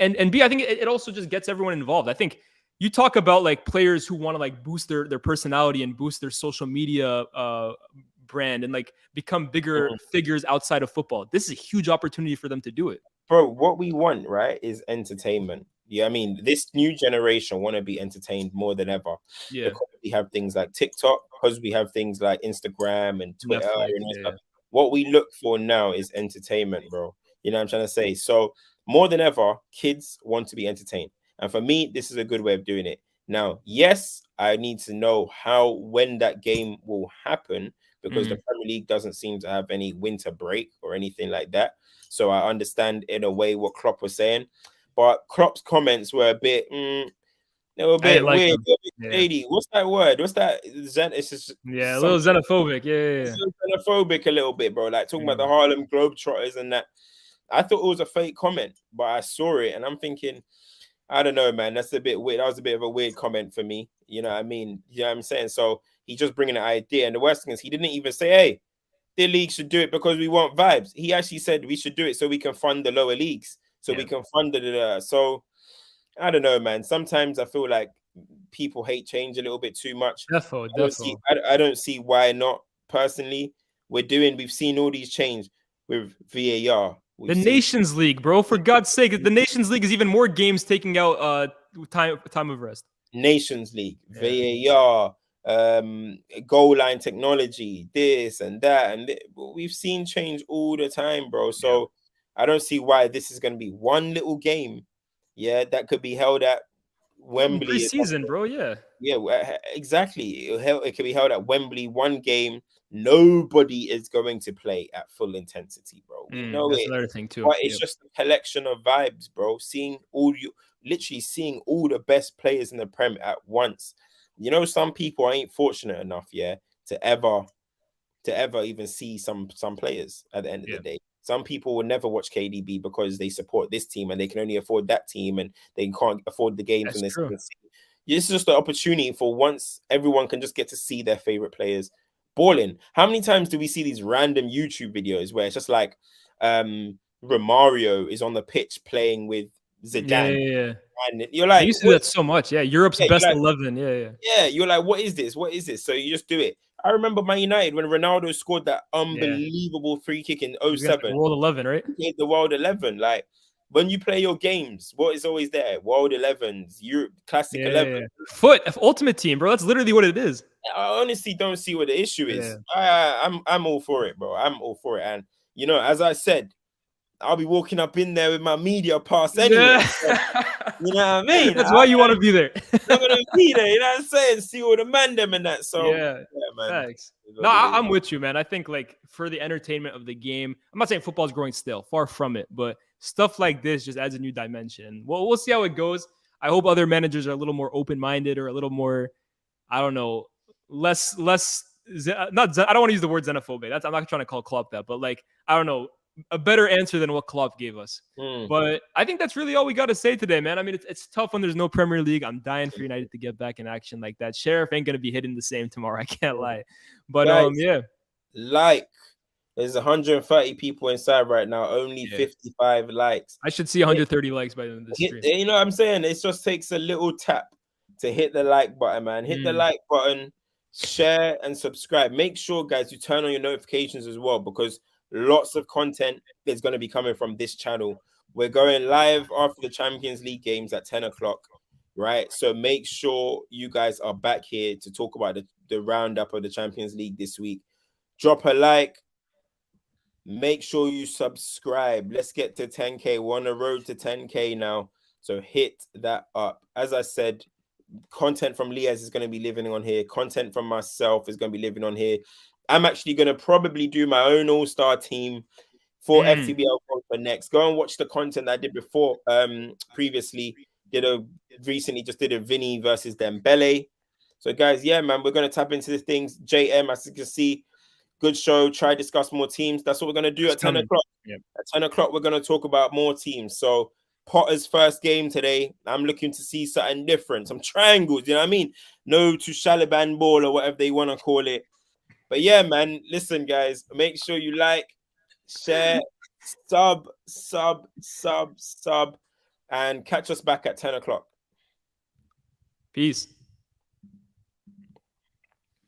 And B, I think it also just gets everyone involved. I think you talk about like players who want to like boost their personality and boost their social media brand and like become bigger figures outside of football. This is a huge opportunity for them to do it. Bro, what we want, right, is entertainment. Yeah, I mean, this new generation want to be entertained more than ever. Yeah, because we have things like TikTok, because we have things like Instagram and Twitter and stuff. What we look for now is entertainment, bro. You know what I'm trying to say? So more than ever, kids want to be entertained. And for me, this is a good way of doing it. Now, yes, I need to know when that game will happen, because the Premier League doesn't seem to have any winter break or anything like that. So I understand in a way what Klopp was saying, but Klopp's comments were a bit. They were a I bit didn't like weird, them. a bit Yeah. shady. What's that word? What's that? It's just Yeah, a little something xenophobic. Yeah. xenophobic a little bit, bro. Like talking about the Mm. Harlem Globetrotters and that. I thought it was a fake comment, but I saw it and I'm thinking, I don't know, man. That's a bit weird. That was a bit of a weird comment for me. You know what I mean? You know what I'm saying? So he's just bringing an idea. And the worst thing is he didn't even say, hey, the league should do it because we want vibes. He actually said we should do it so we can fund the lower leagues. So we Yeah. can fund it. So I don't know, man. Sometimes I feel like people hate change a little bit too much. Defo. I don't see why not. Personally, we've seen all these change with VAR. The We've seen Nations League, bro. For God's sake, the Nations League is even more games taking out time of rest. Nations League, Yeah. VAR, goal line technology, this and that, and we've seen change all the time, bro. So I don't see why this is going to be one little game, yeah, that could be held at Wembley. Preseason, bro. Yeah. Yeah, exactly. It can be held at Wembley, one game. Nobody is going to play at full intensity, bro. We know That's it. another thing too. But it's just a collection of vibes, bro. Literally seeing all the best players in the Prem at once. You know, some people ain't fortunate enough, yeah, to ever even see some players at the end of the day. Some people will never watch KDB because they support this team and they can only afford that team and they can't afford the games That's in this. true. This is just the opportunity for once everyone can just get to see their favorite players balling. How many times do we see these random YouTube videos where it's just like Romario is on the pitch playing with Zidane? Yeah. And you're They like, used to do that so much. Yeah. Europe's yeah, best like, 11. Yeah. yeah, you're like, what is this? What is this? So you just do it. I remember Man United when Ronaldo scored that unbelievable free kick in He's got the 07. World 11, right? He played the World 11. Like, when you play your games, what is always there? World 11s, Europe Classic 11. Foot Ultimate Team, bro. That's literally what it is. I honestly don't see what the issue is. I'm all for it, bro. I'm all for it. And you know, as I said, I'll be walking up in there with my media pass anyway. So, you know what I mean? That's why you want to be there. I'm gonna be there, you know what I'm saying? See all the man them and that. So yeah man. Thanks. No, I'm with you, man. I think like for the entertainment of the game, I'm not saying football's growing still, far from it, but stuff like this just adds a new dimension. Well, we'll see how it goes. I hope other managers are a little more open-minded or a little more, I don't know, less not I don't want to use the word xenophobic. I'm not trying to call Klopp that, but like I don't know, a better answer than what Klopp gave us. But I think that's really all we got to say today, man. I mean, it's tough when there's no Premier League. I'm dying for United to get back in action like that. Sheriff ain't gonna be hitting the same tomorrow. I can't lie. But guys, yeah. There's 130 people inside right now. Only 55 likes. I should see 130 likes by the end of the stream. You know what I'm saying? It just takes a little tap to hit the like button, man. Hit the like button, share and subscribe. Make sure, guys, you turn on your notifications as well because lots of content is going to be coming from this channel. We're going live after the Champions League games at 10 o'clock, right? So make sure you guys are back here to talk about the roundup of the Champions League this week. Drop a like. Make sure you subscribe. Let's get to 10K. We're on the road to 10K now. So hit that up. As I said, content from Liaz is going to be living on here. Content from myself is going to be living on here. I'm actually going to probably do my own all-star team for FTBL for next. Go and watch the content I did before. Previously, recently just did a Vinny versus Dembele. So guys, yeah, man, we're going to tap into the things. JM, as you can see, good show. Try discuss more teams. That's what we're going to do at 10 o'clock. At 10 o'clock, we're going to talk about more teams. So Potter's first game today. I'm looking to see something different. Some triangles, you know what I mean? No to Shaliban ball or whatever they want to call it. But yeah, man, listen, guys, make sure you like, share, sub, and catch us back at 10 o'clock. Peace.